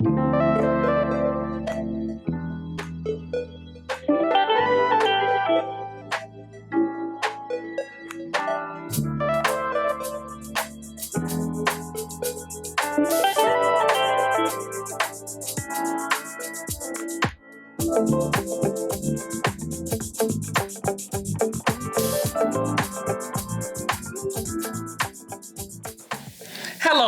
Hello,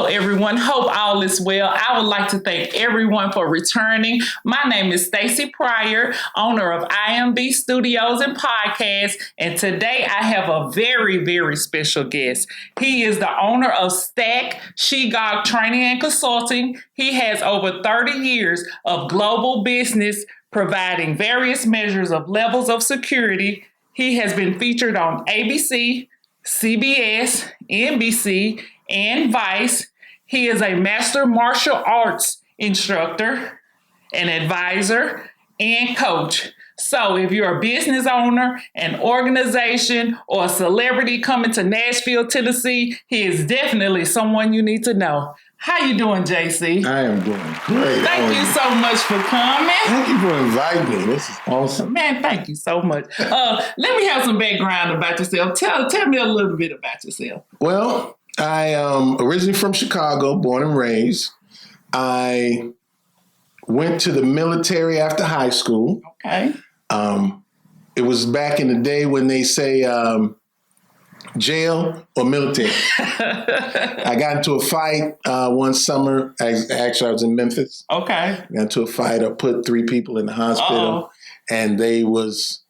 everyone. Hope all is well. I would like to thank everyone for returning. My name is Stacy Pryor, owner of I.M.B Studios and Podcasts, and today I have a very, very special guest. He is the owner of STAC Shegog Training and Consulting. He has over 30 years of global business providing various measures of levels of security. He has been featured on ABC, CBS, NBC, and Vice. He is a master martial arts instructor, an advisor, and coach. So if you're a business owner, an organization, or a celebrity coming to Nashville, Tennessee, he is definitely someone you need to know. How you doing, JC? I am doing great. Thank you so much for coming. Thank you for inviting me. This is awesome. Man, thank you so much. Let me have some background about yourself. Tell me a little bit about yourself. Well, I am originally from Chicago, born and raised. I went to the military after high school. Okay. It was back in the day when they say jail or military. I got into a fight one summer. Actually, I was in Memphis. Okay. I got into a fight. I put 3 people in the hospital. And they was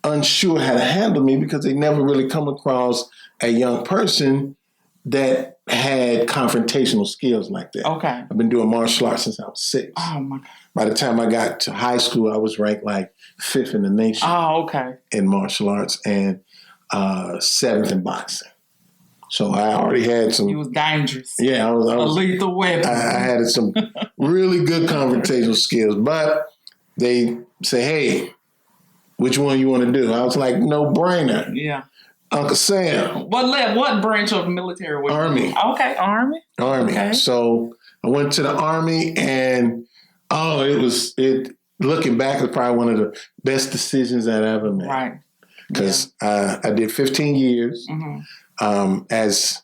unsure how to handle me because they never really come across a young person that had confrontational skills like that. Okay. I've been doing martial arts since I was 6. Oh, my God. By the time I got to high school, I was ranked like 5th in the nation in martial arts and 7th in boxing. So I already had some... You was dangerous. Yeah, I was a lethal weapon. I had some really good confrontational skills, but they say, hey, which one you want to do? I was like, no brainer. Yeah. Uncle Sam. What branch of the military were you? Army. Okay, Army. Okay. So I went to the Army, and looking back, it was probably one of the best decisions that I ever made. Right. Because I did 15 years as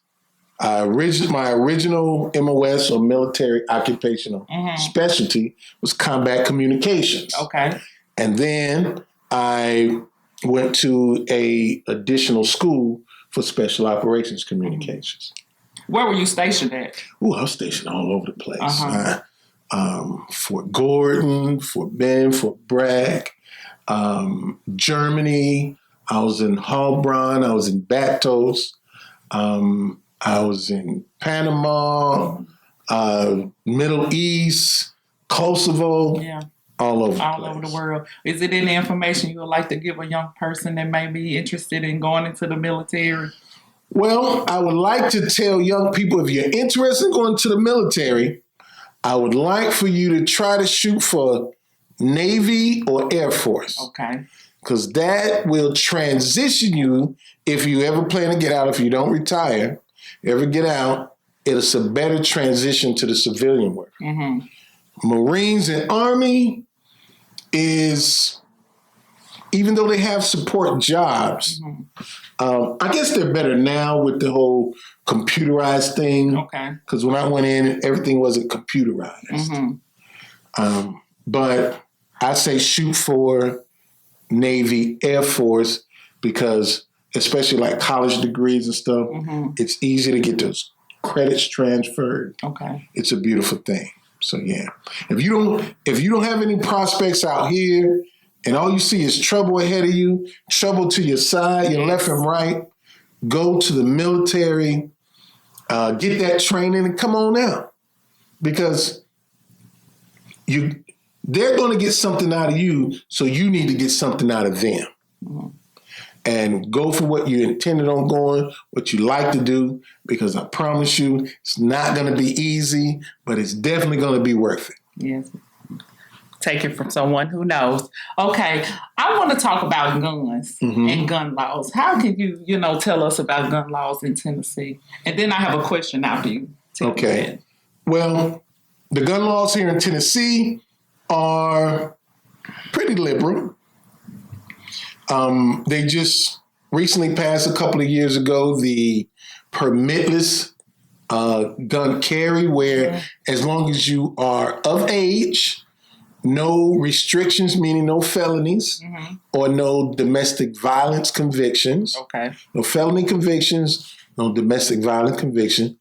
my original MOS or military occupational specialty was combat communications. Okay. And then I went to a additional school for special operations communications. Where were you stationed at? I was stationed all over the place. Fort Gordon, Fort Bend, Fort Bragg, Germany. I was in Heilbronn. I was in Batos. I was in Panama, Middle East, Kosovo. Yeah. All over the world. Is it any information you would like to give a young person that may be interested in going into the military? Well, I would like to tell young people, if you're interested in going to the military, I would like for you to try to shoot for Navy or Air Force. Okay. Because that will transition you if you ever plan to get out, if you don't retire, ever get out, it's a better transition to the civilian work. Marines and Army is, even though they have support jobs, I guess they're better now with the whole computerized thing. Okay. Because when I went in, everything wasn't computerized. But I say shoot for Navy, Air Force, because especially like college degrees and stuff, it's easy to get those credits transferred. Okay. It's a beautiful thing. So yeah, if you don't have any prospects out here and all you see is trouble ahead of you, trouble to your side, your left and right, go to the military, get that training and come on out. Because they're going to get something out of you, so you need to get something out of them. And go for what you intended on going, what you like to do, because I promise you, it's not going to be easy, but it's definitely going to be worth it. Yes. Take it from someone who knows. Okay, I want to talk about guns and gun laws. How can you tell us about gun laws in Tennessee? And then I have a question after you. Okay. Well, the gun laws here in Tennessee are pretty liberal. They just recently passed a couple of years ago the permitless gun carry, where as long as you are of age, no restrictions, meaning no felonies or no domestic violence convictions. Okay. No felony convictions, no domestic violence conviction.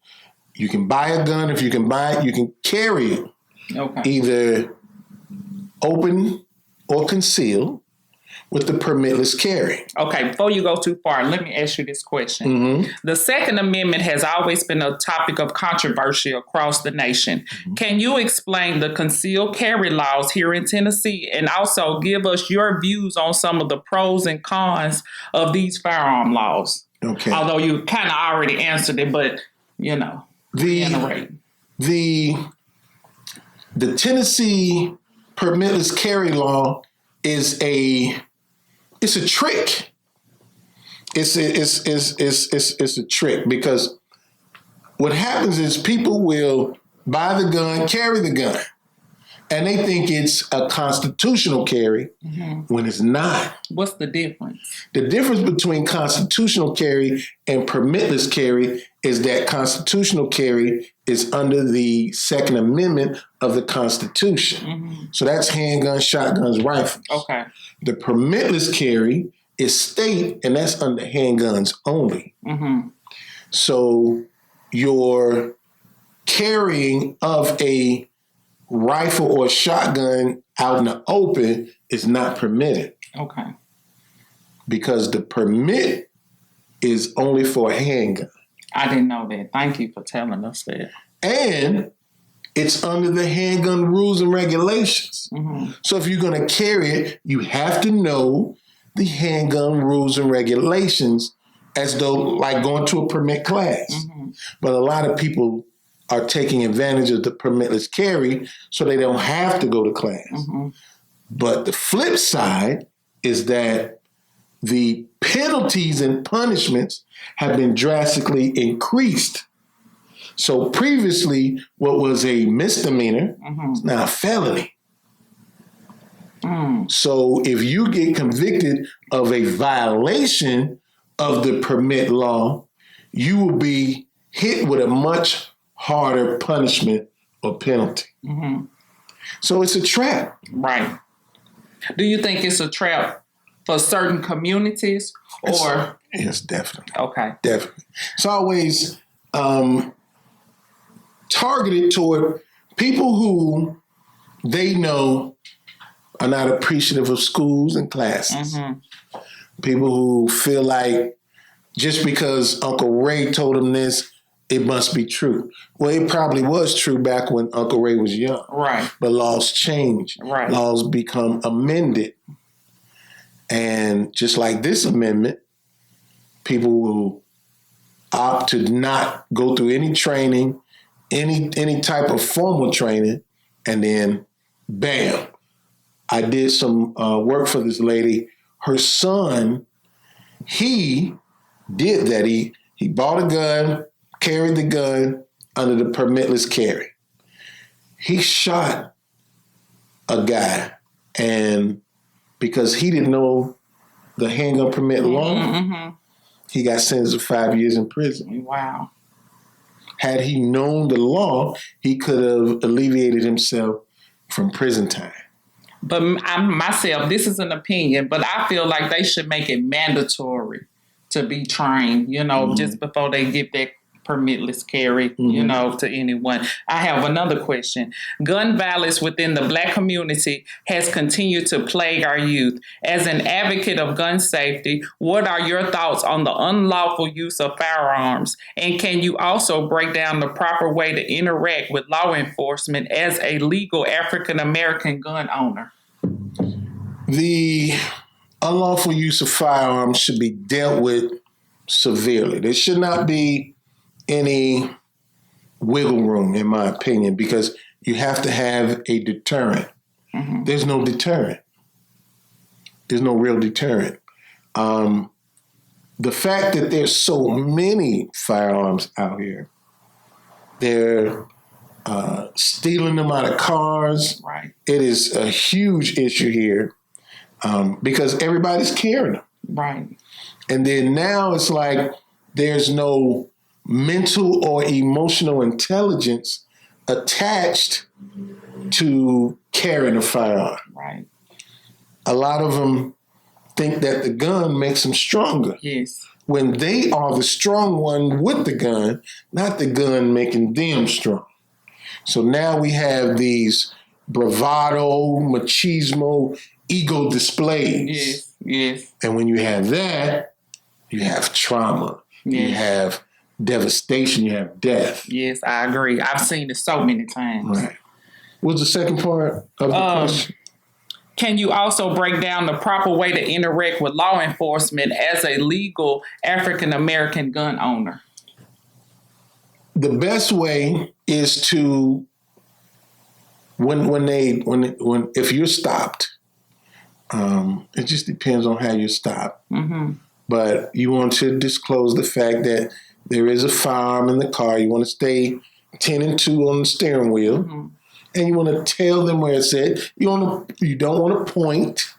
You can buy a gun. If you can buy it, you can carry it. Okay. Either open or concealed with the permitless carry. Okay, before you go too far, let me ask you this question. Mm-hmm. The Second Amendment has always been a topic of controversy across the nation. Mm-hmm. Can you explain the concealed carry laws here in Tennessee and also give us your views on some of the pros and cons of these firearm laws? Okay. Although you kind of already answered it, but, reiterate. The Tennessee permitless carry law is it's a trick. It's a trick, because what happens is people will buy the gun, carry the gun, and they think it's a constitutional carry when it's not. What's the difference? The difference between constitutional carry and permitless carry is that constitutional carry is under the Second Amendment of the Constitution. So that's handguns, shotguns, rifles. Okay. The permitless carry is state, and that's under handguns only. So your carrying of a rifle or shotgun out in the open is not permitted. Okay. Because the permit is only for a handgun. I didn't know that. Thank you for telling us that. And it's under the handgun rules and regulations. So if you're going to carry it, you have to know the handgun rules and regulations, as though like going to a permit class. But a lot of people are taking advantage of the permitless carry so they don't have to go to class. But the flip side is that the penalties and punishments have been drastically increased. So previously, what was a misdemeanor is now a felony. So if you get convicted of a violation of the permit law, you will be hit with a much harder punishment or penalty. So it's a trap. Right. Do you think it's a trap for certain communities or? Yes, definitely. Okay. Definitely. It's always targeted toward people who they know are not appreciative of schools and classes. People who feel like just because Uncle Ray told them this, it must be true. Well, it probably was true back when Uncle Ray was young. Right. But laws change. Right. Laws become amended. And just like this amendment, people will opt to not go through any training, any type of formal training, and then bam. I did some work for this lady. Her son, he did that. He bought a gun, carried the gun under the permitless carry. He shot a guy, and because he didn't know the handgun permit law, he got sentenced to 5 years in prison. Wow. Had he known the law, he could have alleviated himself from prison time. But myself, this is an opinion, but I feel like they should make it mandatory to be trained, just before they give that permitless carry, to anyone. I have another question. Gun violence within the Black community has continued to plague our youth. As an advocate of gun safety, what are your thoughts on the unlawful use of firearms? And can you also break down the proper way to interact with law enforcement as a legal African-American gun owner? The unlawful use of firearms should be dealt with severely. There should not be any wiggle room, in my opinion, because you have to have a deterrent. There's no deterrent. There's no real deterrent. The fact that there's so many firearms out here, they're stealing them out of cars. Right. It is a huge issue here because everybody's carrying them. Right. And then now it's like there's no mental or emotional intelligence attached to carrying a firearm. Right. A lot of them think that the gun makes them stronger. Yes. When they are the strong one with the gun, not the gun making them strong. So now we have these bravado, machismo, ego displays. Yes. Yes. And when you have that, you have trauma. Yes. You have devastation. You have death. Yes, I agree. I've seen it so many times. Right. What's the second part of the question? Can you also break down the proper way to interact with law enforcement as a legal African-American gun owner? The best way is to if you're stopped, it just depends on how you're stopped. Mm-hmm. But you want to disclose the fact that there is a firearm in the car. You want to stay 10 and 2 on the steering wheel. Mm-hmm. And you want to tell them where it's at. You don't want to point.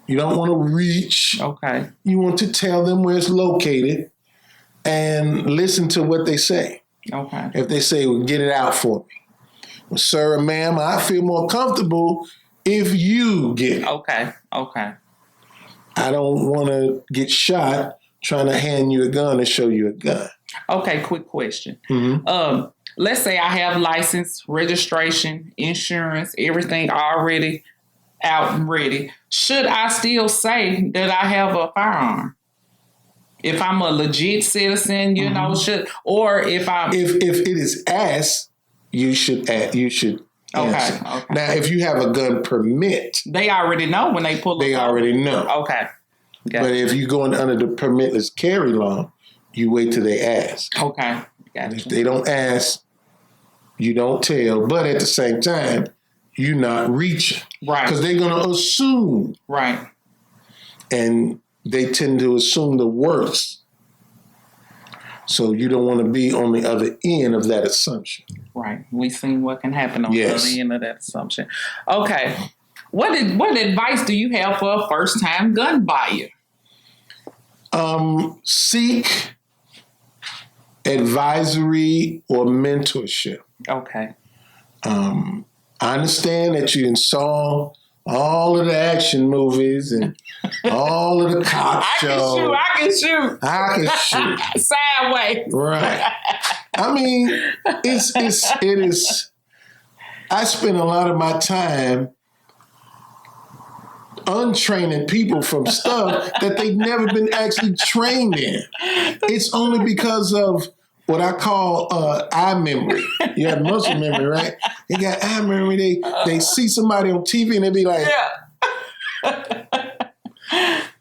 You don't want to reach. Okay. You want to tell them where it's located and listen to what they say. Okay. If they say, well, get it out for me. Well, sir or ma'am, I feel more comfortable if you get it. Okay. Okay. I don't want to get shot trying to hand you a gun and show you a gun. Okay, quick question. Mm-hmm. Let's say I have license, registration, insurance, everything already out and ready. Should I still say that I have a firearm? If I'm a legit citizen, you know, if it is asked, you should answer. Okay. Now, if you have a gun permit, they already know when they pull. They already know. Okay. But if you're going under the permitless carry law, you wait till they ask. Okay. And if they don't ask, you don't tell. But at the same time, you're not reaching. Right. Because they're going to assume. Right. And they tend to assume the worst. So you don't want to be on the other end of that assumption. Right. We've seen what can happen on the other end of that assumption. Okay. What advice do you have for a first-time gun buyer? Seek advisory or mentorship. Okay. I understand that you saw all of the action movies and all of the cop shows. I can shoot. Sideways. Right. I mean, it is. I spend a lot of my time untraining people from stuff that they've never been actually trained in. It's only because of what I call eye memory. You have muscle memory, right? You got eye memory. They see somebody on TV and they be like, and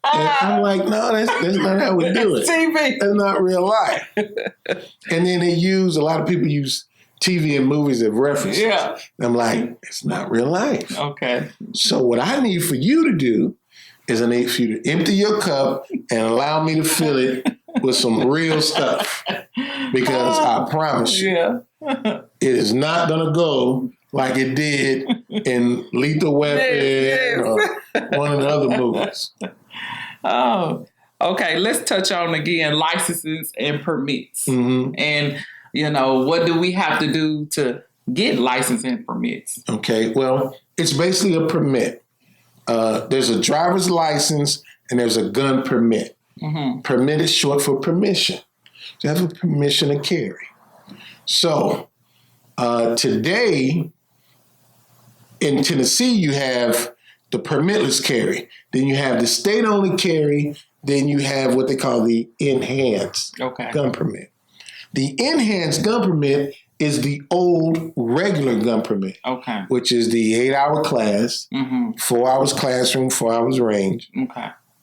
I'm like, no, that's not how we do it. TV. That's not real life. And then a lot of people use TV and movies as references. Yeah. And I'm like, it's not real life. Okay. So what I need for you to do is I need for you to empty your cup and allow me to fill it with some real stuff. Because I promise you, it is not going to go like it did in Lethal Weapon or one of the other movies. Oh, okay. Let's touch on again licenses and permits. Mm-hmm. And, what do we have to do to get license and permits? Okay. Well, it's basically a permit. There's a driver's license and there's a gun permit. Mm-hmm. Permit is short for permission. You have a permission to carry. So today in Tennessee, you have the permitless carry. Then you have the state-only carry. Then you have what they call the enhanced gun permit. The enhanced gun permit is the old regular gun permit, which is the 8-hour class, 4 hours classroom, 4 hours range,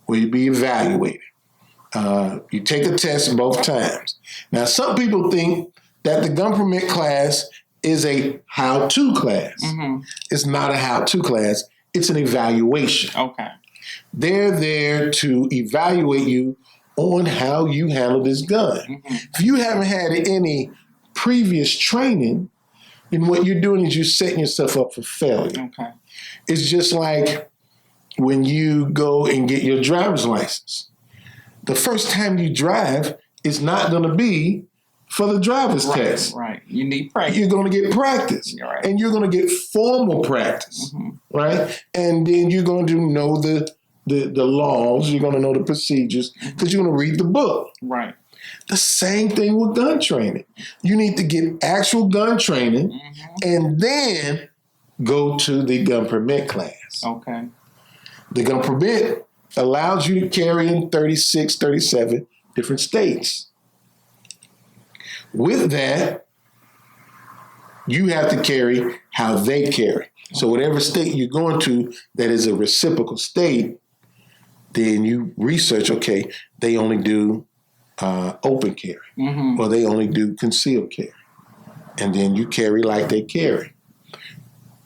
where you be evaluated. You take a test both times. Now, some people think that the gun permit class is a how-to class. Mm-hmm. It's not a how-to class. It's an evaluation. Okay. They're there to evaluate you on how you handle this gun. Mm-hmm. If you haven't had any previous training, And what you're doing is you're setting yourself up for failure. Okay. It's just like when you go and get your driver's license. The first time you drive is not going to be for the driver's test. Right. You need practice. You're going to get practice. Right. And you're going to get formal practice. Right? And then you're going to know the laws. You're going to know the procedures because you're going to read the book. Right. The same thing with gun training. You need to get actual gun training and then go to the gun permit class. Okay. The gun permit allows you to carry in 36, 37 different states. With that, you have to carry how they carry. So whatever state you're going to that is a reciprocal state, then you research, okay, they only do open carry, or they only do concealed carry. And then you carry like they carry.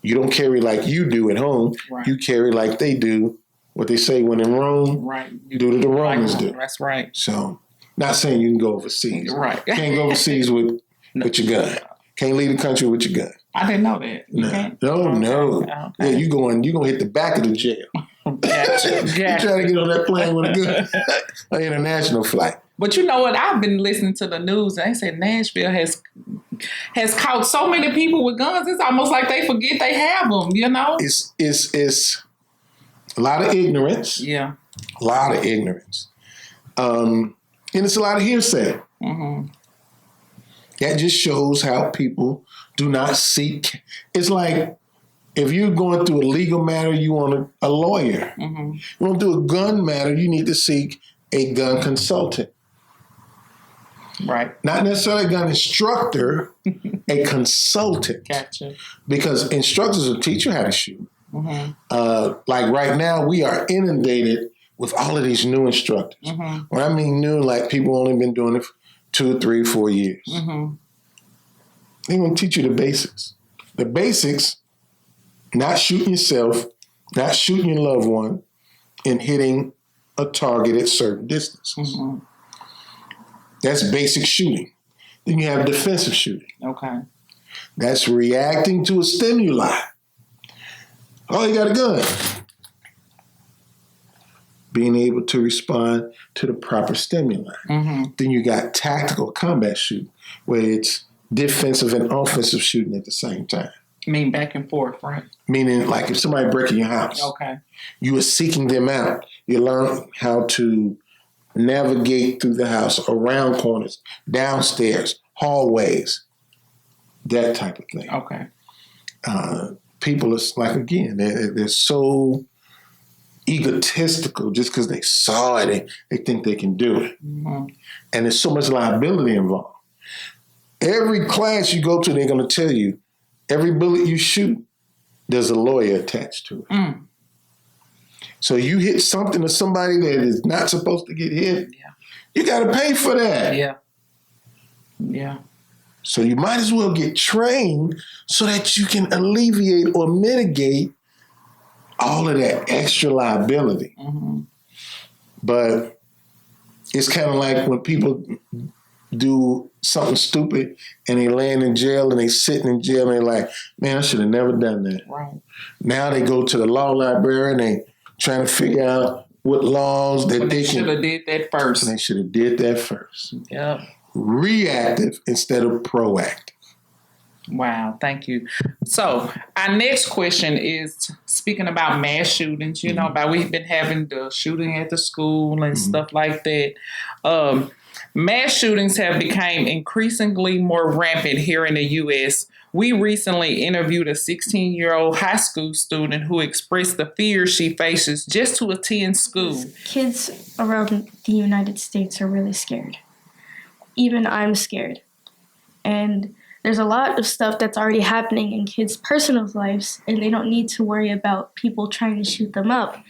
You don't carry like you do at home. Right. You carry like they do. What they say, when in Rome, you do what the Romans do. That's right. So, not saying you can go overseas. Right. Can't go overseas with your gun. Can't leave the country with your gun. I didn't know that. You can't? No. Okay. Yeah, you're going to hit the back of the jail. Gotcha. You're trying to get on that plane with a gun. An international flight. But you know what? I've been listening to the news, and they said Nashville has caught so many people with guns. It's almost like they forget they have them, you know? It's a lot of ignorance. Yeah. A lot of ignorance. And it's a lot of hearsay. That just shows how people do not seek. It's like if you're going through a legal matter, you want a lawyer. You want to do a gun matter, you need to seek a gun consultant. Right. Not necessarily a gun instructor, a consultant. Gotcha. Because instructors will teach you how to shoot. Like right now, we are inundated with all of these new instructors. When I mean new, like people only been doing it for 2 or 3, 4 years. They want to teach you the basics. The basics, not shooting yourself, not shooting your loved one, and hitting a target at certain distances. That's basic shooting. Then you have defensive shooting. Okay. That's reacting to a stimuli. Oh, you got a gun. Being able to respond to the proper stimuli. Then you got tactical combat shooting, where it's defensive and offensive shooting at the same time. You mean back and forth, right? Meaning, like if somebody breaking your house, you are seeking them out. You learn how to navigate through the house, around corners, downstairs, hallways, that type of thing. Okay. People are like, again, they're so egotistical just because they saw it, they think they can do it. And there's so much liability involved. Every class you go to, they're going to tell you, every bullet you shoot, there's a lawyer attached to it. So you hit something to somebody that is not supposed to get hit, you got to pay for that. Yeah. So you might as well get trained so that you can alleviate or mitigate all of that extra liability. But it's kind of like when people do something stupid and they land in jail and they sitting in jail and they're like, man, I should have never done that. Right. Now they go to the law library and they trying to figure out what laws that they should have did that first. They should have did that first. Yep. Reactive instead of proactive. Wow, thank you. So our next question is, speaking about mass shootings, you know, we've been having the shooting at the school and stuff like that. Mass shootings have become increasingly more rampant here in the U.S. We recently interviewed a 16-year-old high school student who expressed the fear she faces just to attend school. Kids around the United States are really scared. Even I'm scared. And there's a lot of stuff that's already happening in kids' personal lives, and they don't need to worry about people trying to shoot them up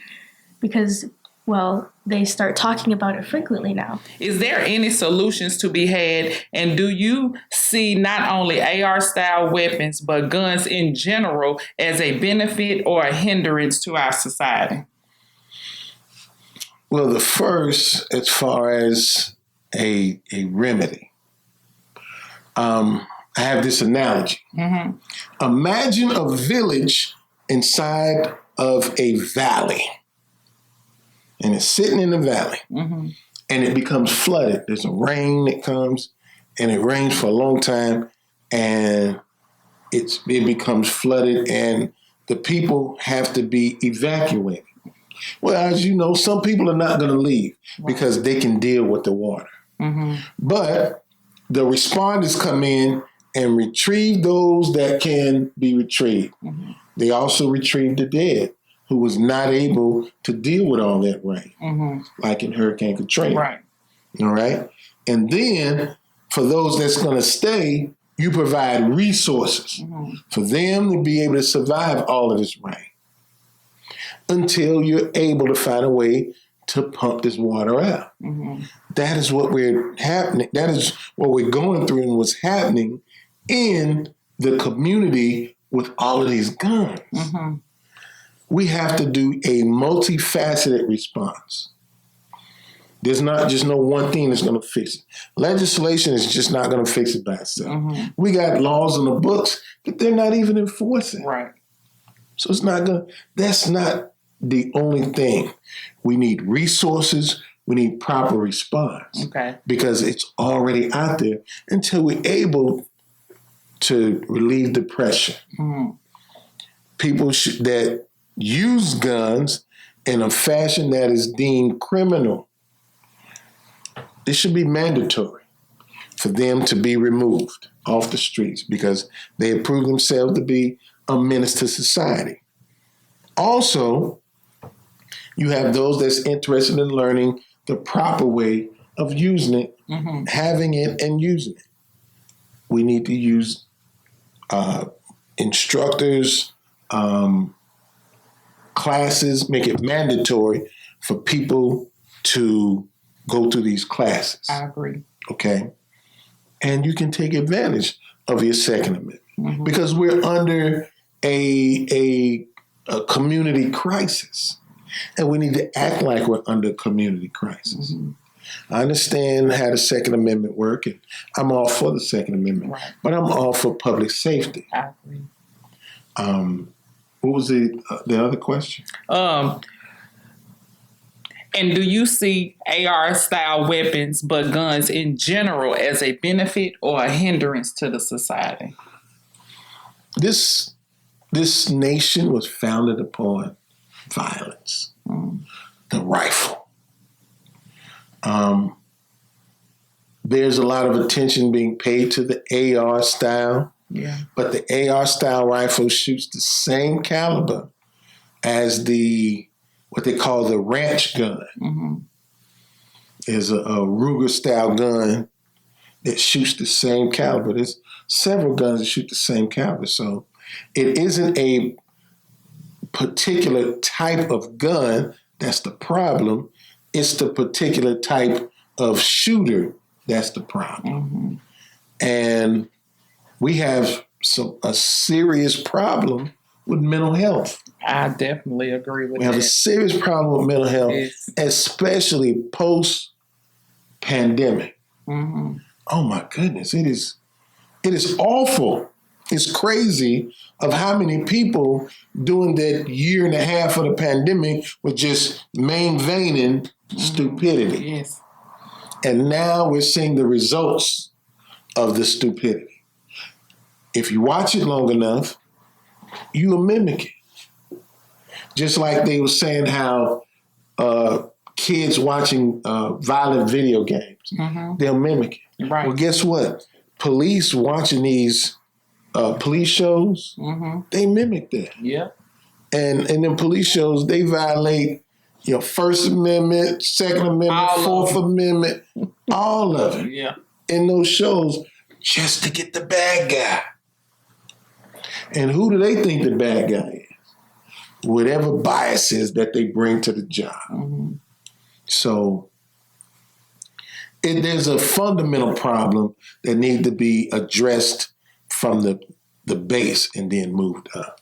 because, well, they start talking about it frequently now. Is there any solutions to be had, and do you see not only AR-style weapons, but guns in general as a benefit or a hindrance to our society? Well, the first, as far as a remedy, I have this analogy. Imagine a village inside of a valley. And it's sitting in the valley. And it becomes flooded. There's a rain that comes, and it rains for a long time, and it becomes flooded, and the people have to be evacuated. Well, as you know, some people are not going to leave because they can deal with the water. But the responders come in and retrieve those that can be retrieved. They also retrieve the dead who was not able to deal with all that rain, like in Hurricane Katrina. Right. All right. And then for those that's going to stay, you provide resources for them to be able to survive all of this rain until you're able to find a way to pump this water out. That is what that is what we're going through and what's happening in the community with all of these guns. We have to do a multifaceted response. There's not just no one thing that's going to fix it. Legislation is just not going to fix it by itself. We got laws in the books, but they're not even enforcing. Right. So that's not the only thing. We need resources. We need proper response. Okay. Because it's already out there until we're able to relieve the pressure. People that use guns in a fashion that is deemed criminal, it should be mandatory for them to be removed off the streets because they have proved themselves to be a menace to society. Also, you have those that's interested in learning the proper way of using it, having it, and using it. We need to use instructors, classes, make it mandatory for people to go through these classes. I agree. Okay? And you can take advantage of your Second Amendment because we're under a community crisis. And we need to act like we're under a community crisis. I understand how the Second Amendment works, and I'm all for the Second Amendment, but I'm all for public safety. I agree. What was the other question? And do you see AR-style weapons, but guns in general, as a benefit or a hindrance to the society? This nation was founded upon violence, the rifle. There's a lot of attention being paid to the AR style, but the AR style rifle shoots the same caliber as what they call the ranch gun. Is a Ruger style gun that shoots the same caliber. There's several guns that shoot the same caliber, so it isn't a particular type of gun that's the problem. It's the particular type of shooter that's the problem. And we have a serious problem with mental health. I definitely agree with that. We have a serious problem with mental health, especially post-pandemic. Oh my goodness, it is awful. It's crazy of how many people during that year and a half of the pandemic were just maintaining stupidity. And now we're seeing the results of the stupidity. If you watch it long enough, you will mimic it. Just like they were saying how kids watching violent video games, they'll mimic it. Well, guess what? Police watching these police shows, they mimic that. And in police shows, they violate your First Amendment, Second Amendment, Fourth Amendment, all of it in those shows just to get the bad guy. And who do they think the bad guy is? Whatever biases that they bring to the job. So there's a fundamental problem that needs to be addressed from the base and then moved up.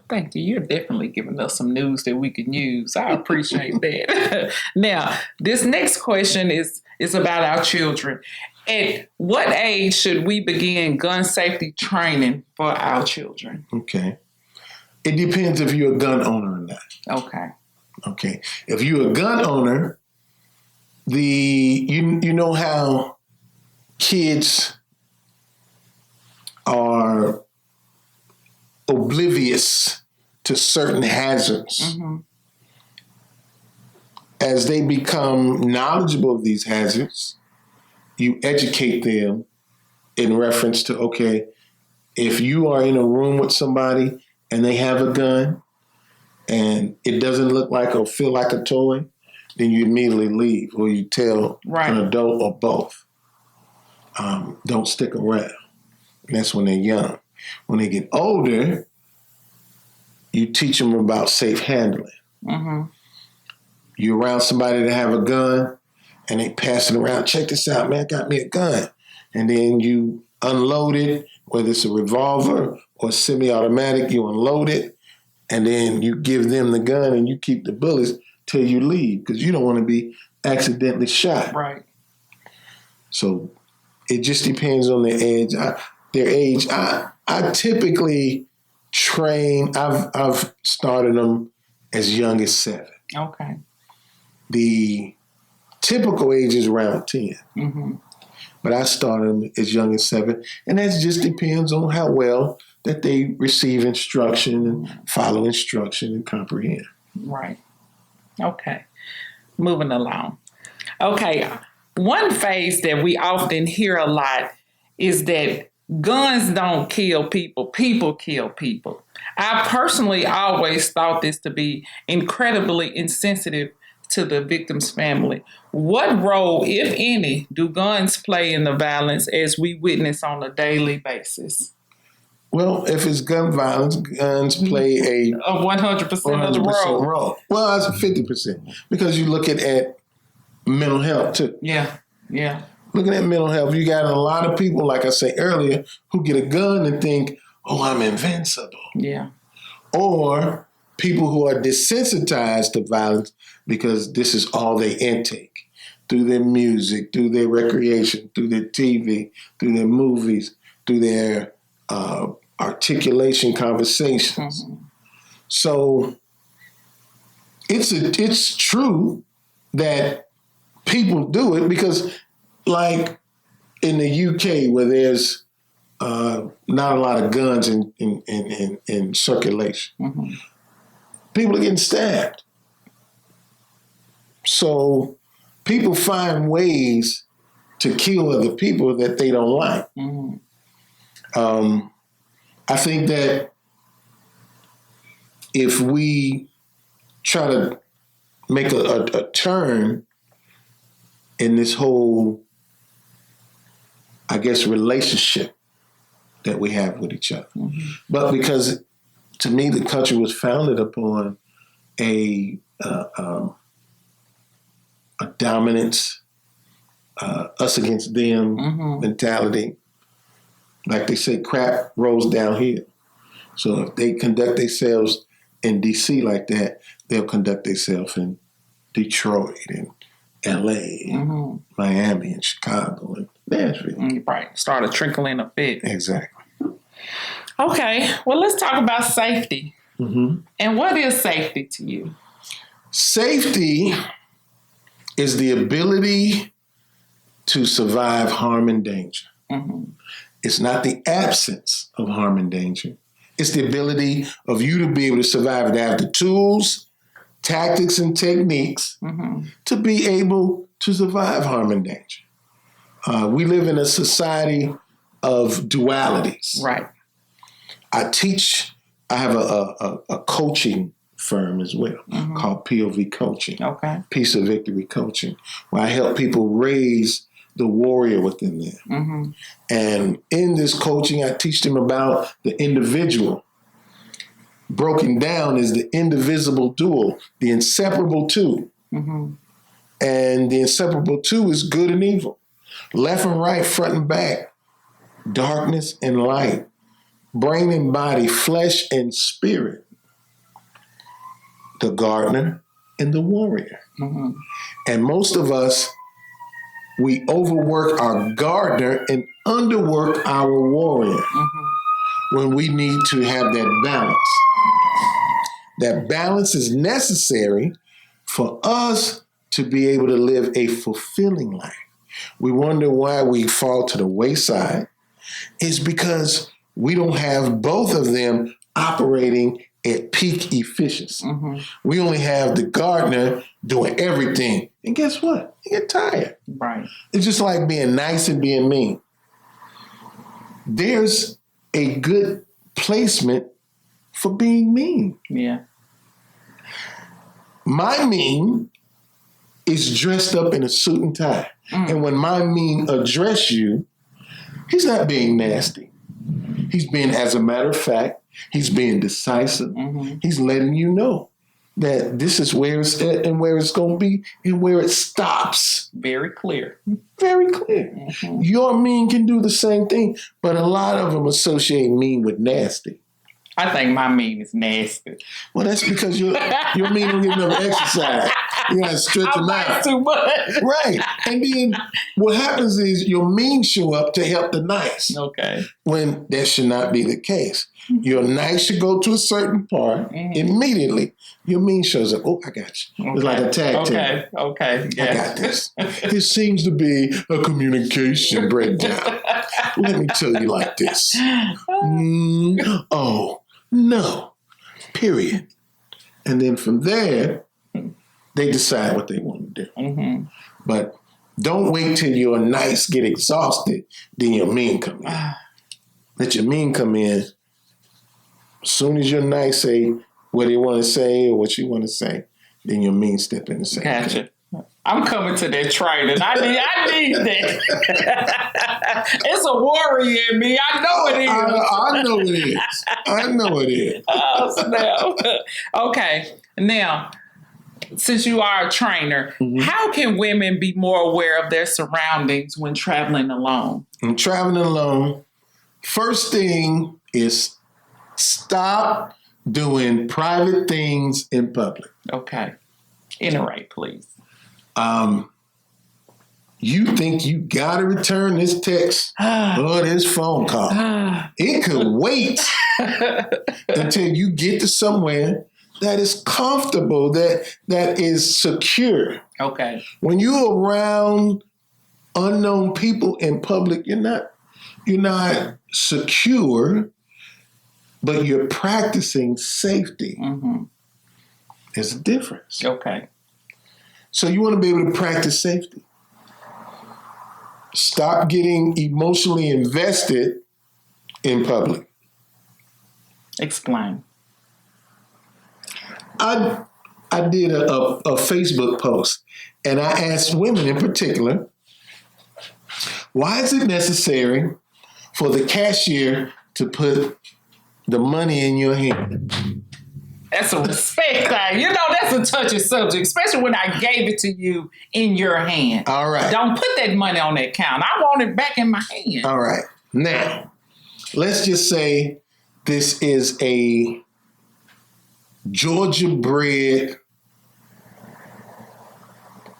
Thank you. You're definitely giving us some news that we can use. I appreciate that. Now, this next question is about our children. At what age should we begin gun safety training for our children? Okay. It depends if you're a gun owner or not. Okay. If you're a gun owner, you know how kids are oblivious to certain hazards. As they become knowledgeable of these hazards, you educate them in reference to, okay, if you are in a room with somebody and they have a gun and it doesn't look like or feel like a toy, then you immediately leave, or you tell an adult or both, don't stick around. And that's when they're young. When they get older, you teach them about safe handling. You're around somebody that have a gun and they pass it around. Check this out, man, got me a gun. And then you unload it, whether it's a revolver or semi-automatic, you unload it, and then you give them the gun and you keep the bullets till you leave, because you don't want to be accidentally shot. Right. So it just depends on their age. I typically train, I've started them as young as 7. Okay. The typical age is around 10. But I started them as young as 7. And that just depends on how well that they receive instruction and follow instruction and comprehend. Right. Okay. Moving along. Okay. One phrase that we often hear a lot is that guns don't kill people, people kill people. I personally always thought this to be incredibly insensitive to the victim's family. What role, if any, do guns play in the violence as we witness on a daily basis? Well, if it's gun violence, guns play a 100% of the role. Well, that's 50%, because you look at mental health too. Yeah. Looking at mental health, you got a lot of people, like I said earlier, who get a gun and think, oh, I'm invincible. Yeah. Or people who are desensitized to violence because this is all they intake through their music, through their recreation, through their TV, through their movies, through their articulation conversations. So it's true that people do it, because like in the UK, where there's not a lot of guns in circulation, people are getting stabbed. So people find ways to kill other people that they don't like. I think that if we try to make a turn in this whole, I guess, relationship that we have with each other, but because to me the country was founded upon a dominance, us against them mentality. Like they say, crap rolls downhill. So if they conduct themselves in D.C. like that, they'll conduct themselves in Detroit and L.A., and Miami and Chicago and Nashville. Right. Started trickling a bit. Exactly. Okay. Well, let's talk about safety. And what is safety to you? Safety is the ability to survive harm and danger. It's not the absence of harm and danger. It's the ability of you to be able to survive, to have the tools, tactics, and techniques to be able to survive harm and danger. We live in a society of dualities. Right. I have a coaching firm as well called POV Coaching. Okay. Peace of Victory Coaching, where I help people raise the warrior within them. And in this coaching, I teach them about the individual. Broken down is the indivisible dual, the inseparable two. And the inseparable two is good and evil, left and right, front and back, darkness and light, brain and body, flesh and spirit, the gardener and the warrior. And most of us we overwork our gardener and underwork our warrior when we need to have that balance. That balance is necessary for us to be able to live a fulfilling life. We wonder why we fall to the wayside. It's because we don't have both of them operating at peak efficiency. We only have the gardener doing everything. And guess what? You get tired. Right. It's just like being nice and being mean. There's a good placement for being mean. Yeah. My mean is dressed up in a suit and tie. And when my mean address you, he's not being nasty. He's being, as a matter of fact, he's being decisive. He's letting you know that this is where it's at and where it's going to be and where it stops. Very clear. Very clear. Your mean can do the same thing, but a lot of them associate mean with nasty. I think my mean is nasty. Well, that's because your mean don't get enough exercise. You got to stretch them out. Too much. Right. And then what happens is your mean show up to help the nice. Okay. When that should not be the case. Your nice should go to a certain part. Immediately, your mean shows up. Oh, I got you. It's like a tag team. Okay. I got this. It seems to be a communication breakdown. Let me tell you like this. Oh, no. Period. And then from there, they decide what they want to do. But don't wait till your nice get exhausted, then your mean come in. Let your mean come in. As soon as your nice say what they want to say or what you want to say, then your mean step in and say, gotcha. Okay. I'm coming to that training. I need that. It's a warrior in me. I know it is. I know it is. I know it is. Oh, snap. Okay. Now, since you are a trainer, how can women be more aware of their surroundings when traveling alone? When traveling alone, first thing is stop doing private things in public. Okay. Iterate, please. You think you gotta return this text or this phone call. It could wait until you get to somewhere that is comfortable, that is secure. Okay. When you're around unknown people in public, you're not secure, but you're practicing safety. There's a difference. Okay. So you want to be able to practice safety. Stop getting emotionally invested in public. Explain. I did a Facebook post, and I asked women in particular, why is it necessary for the cashier to put the money in your hand? That's a respect thing. You know, that's a touchy subject, especially when I gave it to you in your hand. All right. Don't put that money on that counter. I want it back in my hand. All right. Now, let's just say this is a Georgia-bred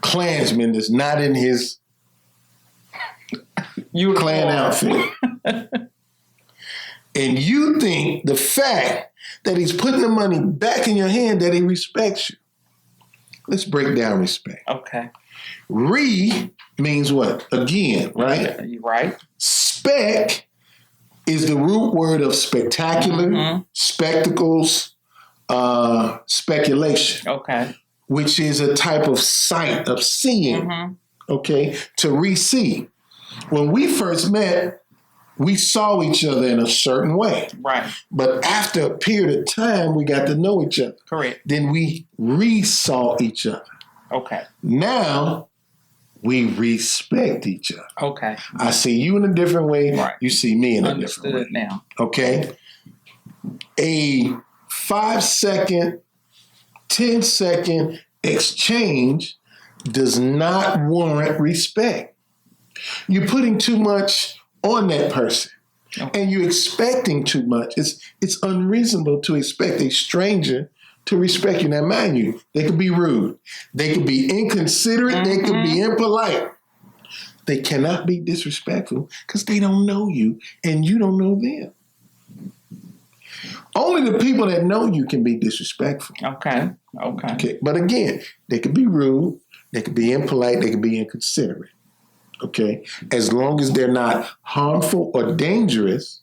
Klansman that's not in his Klan outfit. And you think the fact that he's putting the money back in your hand that he respects you. Let's break down respect. Okay. Re means what? Again, right? Right. Spec is the root word of spectacular, spectacles, speculation. Okay. Which is a type of sight, of seeing. Okay? To re-see. When we first met, we saw each other in a certain way. Right. But after a period of time, we got to know each other. Correct. Then we re-saw each other. Okay. Now, we respect each other. Okay. I see you in a different way. Right. You see me in a different way. Understood now. Okay? A 5-second, 10-second exchange does not warrant respect. You're putting too much on that person. Okay. And you're expecting too much. It's unreasonable to expect a stranger to respect you. Now, mind you, they could be rude. They could be inconsiderate. They could be impolite. They cannot be disrespectful because they don't know you and you don't know them. Only the people that know you can be disrespectful. Okay. But again, they could be rude, they could be impolite, they could be inconsiderate. Okay? As long as they're not harmful or dangerous,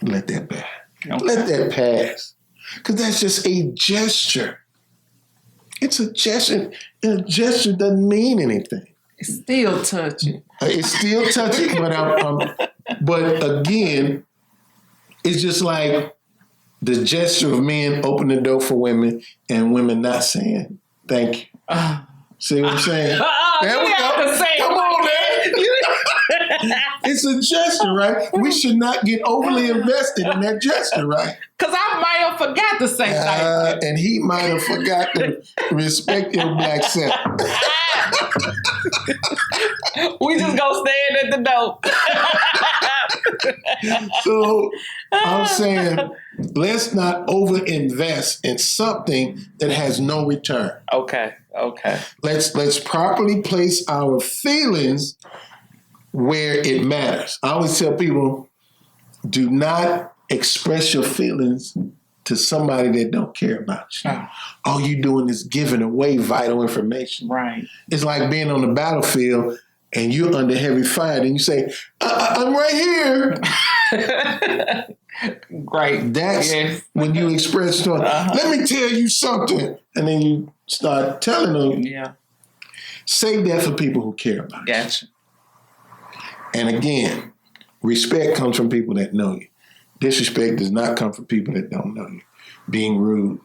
let that pass. Okay. Let that pass. Because that's just a gesture. It's a gesture. And a gesture doesn't mean anything. It's still touching. It's still touching, but again, it's just like the gesture of men opening the door for women and women not saying thank you. See what I'm saying? There we go. Come on, man. It's a gesture, right? We should not get overly invested in that gesture, right? Because I might have forgot to say thank you. And he might have forgot to respect your black self. We just gonna stand at the door. So I'm saying, let's not overinvest in something that has no return. Okay. Let's properly place our feelings where it matters. I always tell people, do not express your feelings to somebody that don't care about you. All you're doing is giving away vital information. Right. It's like being on the battlefield and you're under heavy fire, and you say, I'm right here. Great. That's when you express, let me tell you something. And then you start telling them. Yeah. Save that for people who care about you. Gotcha. And again, respect comes from people that know you. Disrespect does not come from people that don't know you. Being rude,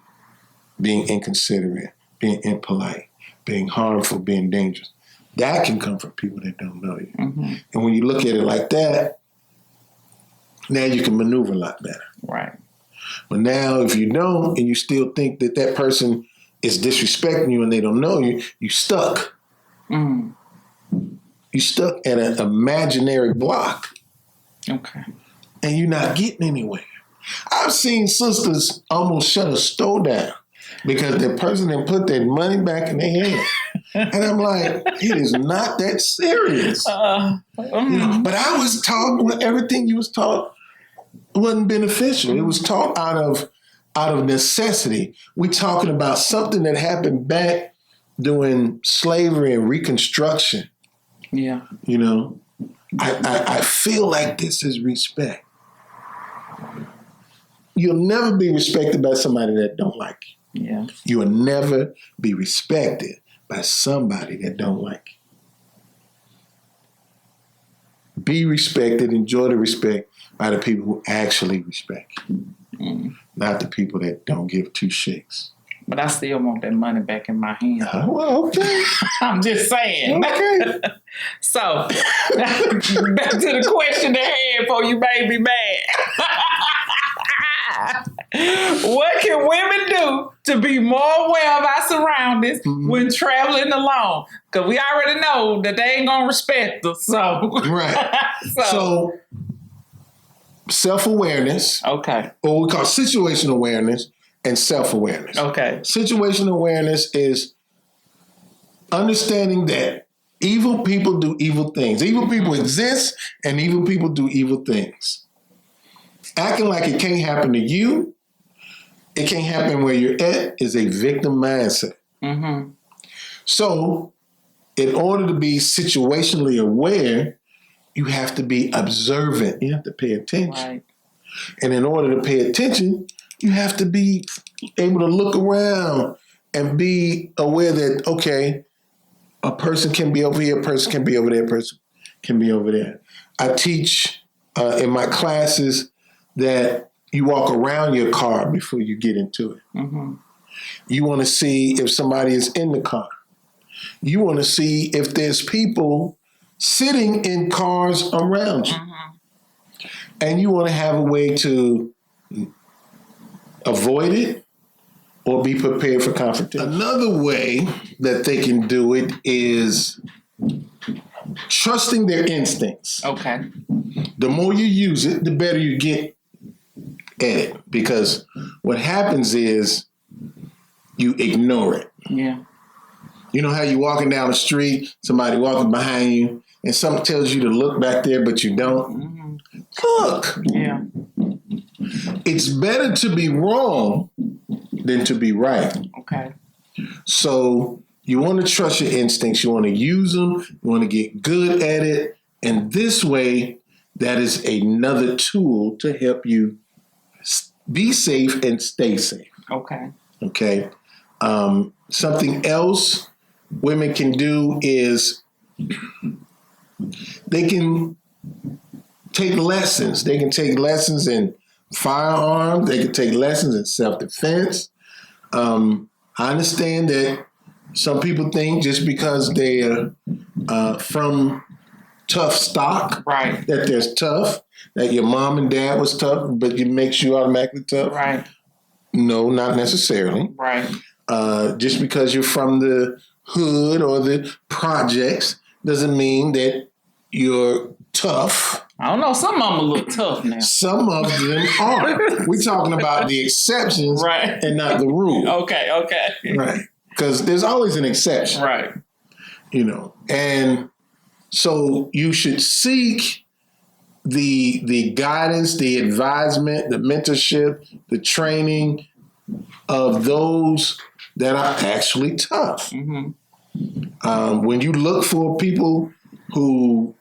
being inconsiderate, being impolite, being harmful, being dangerous. That can come from people that don't know you. Mm-hmm. And when you look at it like that, now you can maneuver a lot better. Right. But now if you don't and you still think that that person is disrespecting you and they don't know you, you stuck. Mm. You stuck at an imaginary block. Okay. And you're not getting anywhere. I've seen sisters almost shut a store down because the person didn't put their money back in their hand. And I'm like, it is not that serious. But I was taught everything you was taught wasn't beneficial. It was taught out of necessity. We're talking about something that happened back during slavery and Reconstruction. Yeah. You know, I feel like this is respect. You'll never be respected by somebody that don't like you. Yeah. You will never be respected by somebody that don't like you. Be respected, enjoy the respect by the people who actually respect you, not the people that don't give two shits. But I still want that money back in my hand. Well, okay. I'm just saying. Okay. So, back to the question at hand before you made me mad. What can women do to be more aware of our surroundings when traveling alone? Because we already know that they ain't going to respect us. So. Right. So, self-awareness. Okay. Or we call situational awareness and self-awareness. Okay. Situational awareness is understanding that evil people do evil things. Evil people exist and evil people do evil things. Acting like it can't happen to you, it can't happen where you're at, is a victim mindset. Mm-hmm. So, in order to be situationally aware, you have to be observant. You have to pay attention. Right. And in order to pay attention, you have to be able to look around and be aware that, okay, a person can be over here, a person can be over there, a person can be over there. I teach in my classes that you walk around your car before you get into it. Mm-hmm. You want to see if somebody is in the car. You want to see if there's people sitting in cars around you. Mm-hmm. And you want to have a way to avoid it or be prepared for confrontation. Another way that they can do it is trusting their instincts. Okay. The more you use it, the better you get at it. Because what happens is you ignore it. Yeah. You know how you're walking down the street, somebody walking behind you, and something tells you to look back there, but you don't, look. Yeah. It's better to be wrong than to be right. Okay. So you want to trust your instincts. You want to use them. You want to get good at it. And this way, that is another tool to help you be safe and stay safe. Okay. Okay. Something else women can do is they can take lessons. They can take lessons in firearms. They can take lessons in self-defense. I understand that some people think just because they're from tough stock, right, that they're tough, that your mom and dad was tough, but it makes you automatically tough. Right. No, not necessarily. Right. Just because you're from the hood or the projects doesn't mean that you're tough. I don't know. Some of them a little tough now. Some of them are. We're talking about the exceptions, right, and not the rule. Okay. Right. Because there's always an exception. Right. You know, and so you should seek the guidance, the advisement, the mentorship, the training of those that are actually tough. Mm-hmm. When you look for people who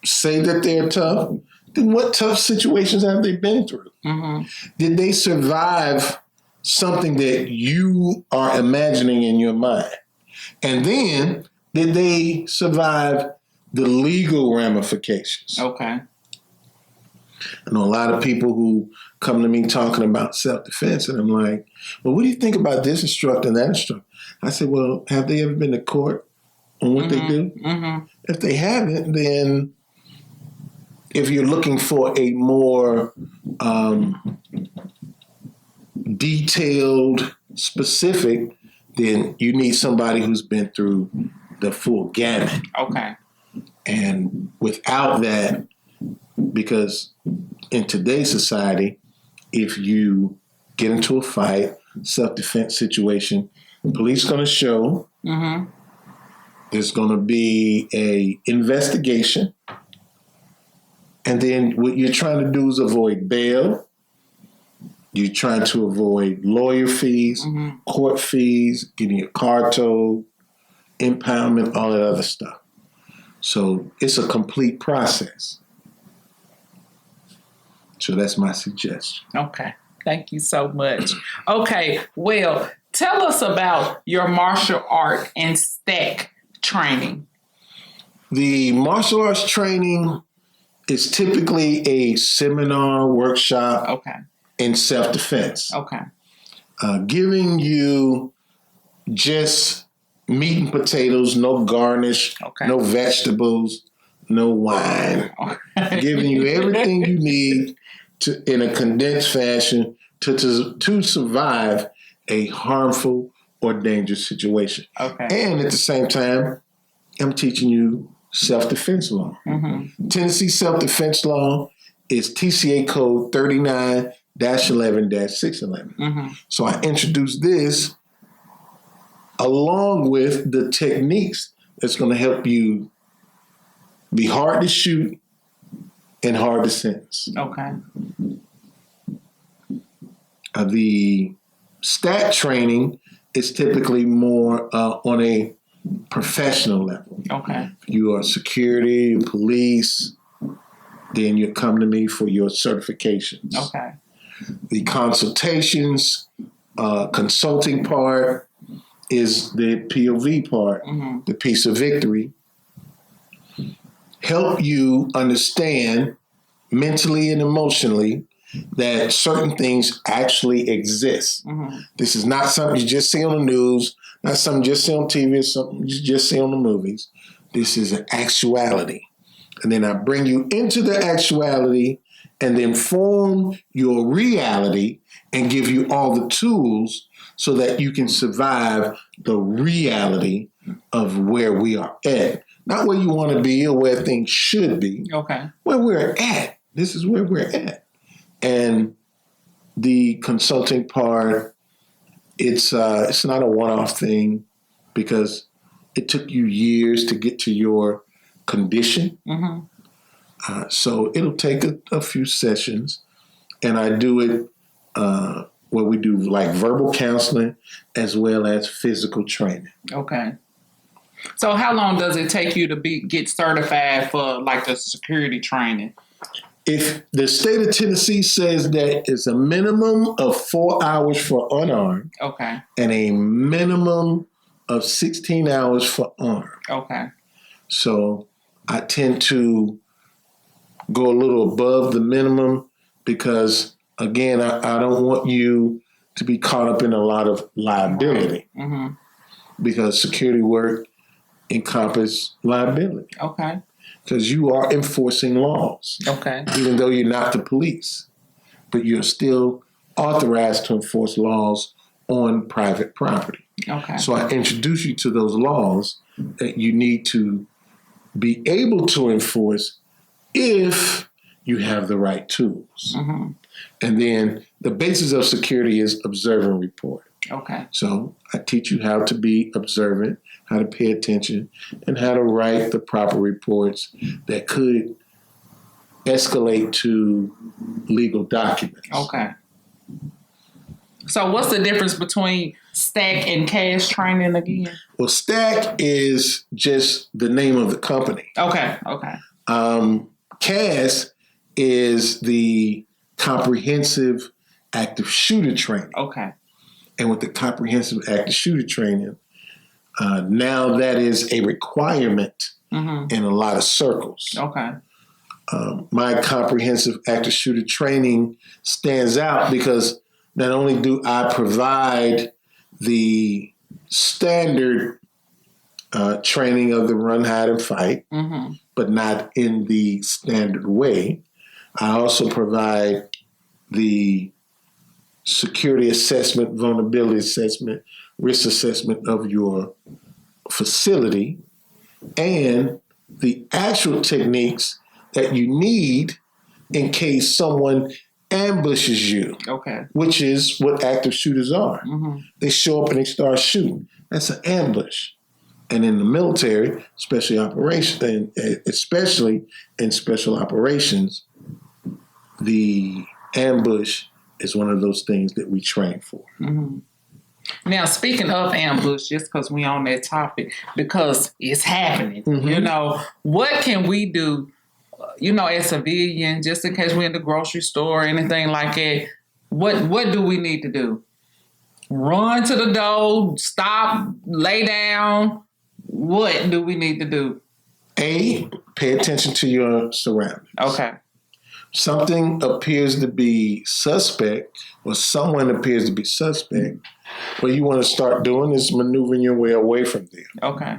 say that they're tough, then what tough situations have they been through? Mm-hmm. Did they survive something that you are imagining in your mind? And then, did they survive the legal ramifications? Okay. I know a lot of people who come to me talking about self-defense, and I'm like, well, what do you think about this instructor and that instructor? I said, well, have they ever been to court on what they do? Mm-hmm. If they haven't, then if you're looking for a more detailed, specific, then you need somebody who's been through the full gamut. Okay. And without that, because in today's society, if you get into a fight, self-defense situation, the police going to show. Mm-hmm. There's going to be a investigation. And then what you're trying to do is avoid bail. You're trying to avoid lawyer fees, Mm-hmm. court fees, getting your car towed, impoundment, all that other stuff. So it's a complete process. So that's my suggestion. Okay. Thank you so much. Okay. Well, tell us about your martial art and STAC training. The martial arts training is typically a seminar, workshop, Okay. in self-defense. Okay. Giving you just meat and potatoes, no garnish, Okay. no vegetables, no wine. Okay. Giving you everything you need to, in a condensed fashion to survive a harmful or dangerous situation. Okay. And at the same time, I'm teaching you self-defense law. Mm-hmm. Tennessee self-defense law is TCA code 39-11-611. Mm-hmm. So I introduced this along with the techniques that's going to help you be hard to shoot and hard to sentence. Okay. The STAC training is typically more on a professional level. Okay. You are security, police, then you come to me for your certifications. Okay. The consultations, consulting part is the POV part, Mm-hmm. the piece of victory. Help you understand mentally and emotionally that certain things actually exist. Mm-hmm. This is not something you just see on the news, not something you just see on TV, or something you just see on the movies. This is an actuality. And then I bring you into the actuality and then form your reality and give you all the tools so that you can survive the reality of where we are at. Not where you want to be or where things should be. Okay. Where we're at. This is where we're at. And the consulting part, it's not a one-off thing because it took you years to get to your condition. So it'll take a few sessions, and I do it where we do like verbal counseling as well as physical training. Okay. So how long does it take you to get certified for like the security training? If the state of Tennessee says that it's a minimum of 4 hours for unarmed, okay, and a minimum of 16 hours for armed. Okay. So I tend to go a little above the minimum because, again, I don't want you to be caught up in a lot of liability because security work encompasses liability. Okay. Because you are enforcing laws. Okay. Even though you're not the police, but you're still authorized to enforce laws on private property. Okay. So I introduce you to those laws that you need to be able to enforce if you have the right tools. And then the basis of security is observe and report. Okay. So I teach you how to be observant, how to pay attention, and how to write the proper reports that could escalate to legal documents. Okay. So what's the difference between STAC and CAS training again? Well, STAC is just the name of the company. Okay. Okay. CAS is the comprehensive active shooter training. Okay. And with the comprehensive active shooter training, now that is a requirement in a lot of circles. Okay. My comprehensive active shooter training stands out because not only do I provide the standard training of the run, hide, and fight, but not in the standard way, I also provide the security assessment, vulnerability assessment, risk assessment of your facility, and the actual techniques that you need in case someone ambushes you. Okay. Which is what active shooters are. They show up and they start shooting. That's an ambush. And in the military, especially in special operations, the ambush is one of those things that we train for. Now, speaking of ambush, just because we on that topic, because it's happening, you know, what can we do, you know, as civilians, just in case we're in the grocery store or anything like that? What do we need to do? Run to the door, stop, lay down. What do we need to do? A, pay attention to your surroundings. Okay. Something appears to be suspect, or someone appears to be suspect, what you want to start doing is maneuvering your way away from them. Okay.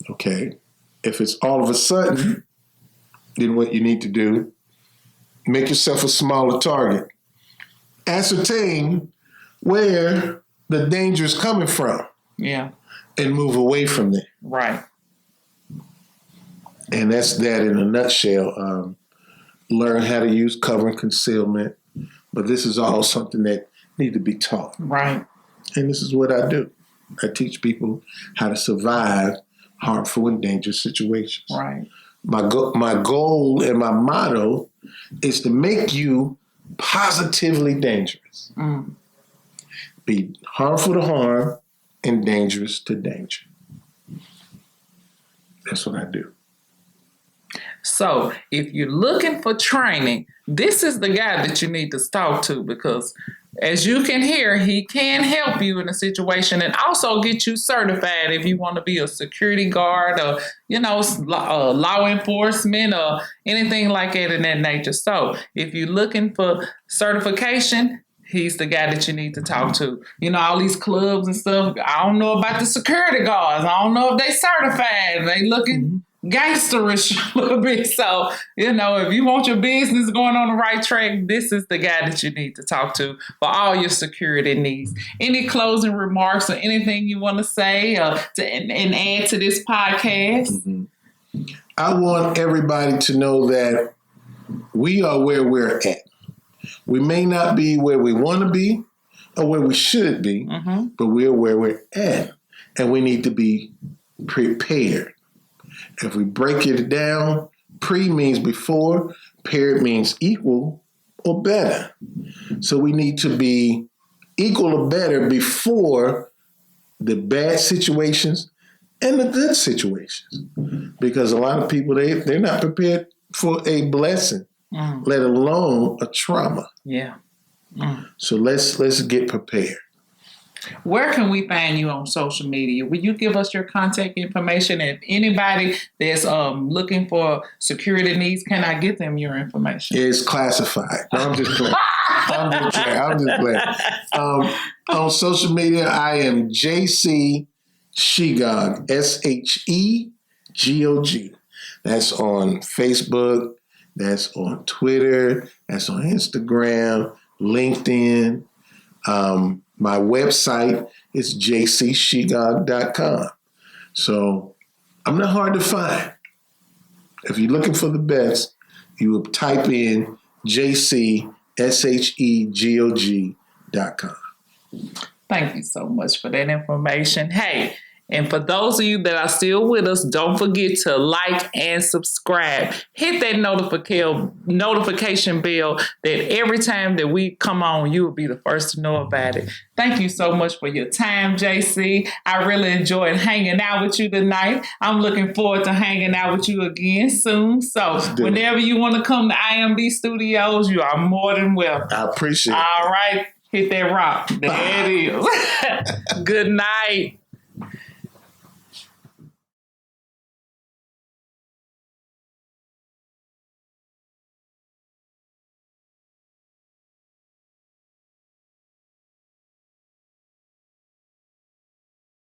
Okay. If it's all of a sudden, then what you need to do, make yourself a smaller target. Ascertain where the danger is coming from. Yeah. And move away from there. Right. And that's that in a nutshell. Learn how to use cover and concealment. But this is all something that needs to be taught. Right. And this is what I do. I teach people how to survive harmful and dangerous situations. Right. My goal and my motto is to make you positively dangerous. Be harmful to harm and dangerous to danger. That's what I do. So if you're looking for training, this is the guy that you need to talk to, because as you can hear, he can help you in a situation and also get you certified if you want to be a security guard or, you know, law enforcement or anything like that in that nature. So if you're looking for certification, he's the guy that you need to talk to. You know, all these clubs and stuff, I don't know about the security guards. I don't know if they certified. They looking gangsterish a little bit. So, you know, if you want your business going on the right track, this is the guy that you need to talk to for all your security needs. Any closing remarks or anything you want to say and add to this podcast? I want everybody to know that we are where we're at. We may not be where we want to be or where we should be, but we're where we're at. And we need to be prepared. If we break it down, pre means before, paired means equal or better. So we need to be equal or better before the bad situations and the good situations. Because a lot of people, they're not prepared for a blessing, let alone a trauma. Yeah. So let's get prepared. Where can we find you on social media? Will you give us your contact information? If anybody that's looking for security needs, can I give them your information? It's classified. No, I'm just playing. I'm just playing. On social media, I am JC Shegog, SHEGOG. That's on Facebook. That's on Twitter. That's on Instagram, LinkedIn. My website is jcshegog.com. So I'm not hard to find. If you're looking for the best, you will type in jcshegog.com. Thank you so much for that information. Hey, and for those of you that are still with us, don't forget to like and subscribe. Hit that notification bell that every time that we come on, you will be the first to know about it. Thank you so much for your time, JC. I really enjoyed hanging out with you tonight. I'm looking forward to hanging out with you again soon. So whenever you want to come to I.M.B Studios, you are more than welcome. I appreciate it. All right. Hit that rock. There it is. Good night.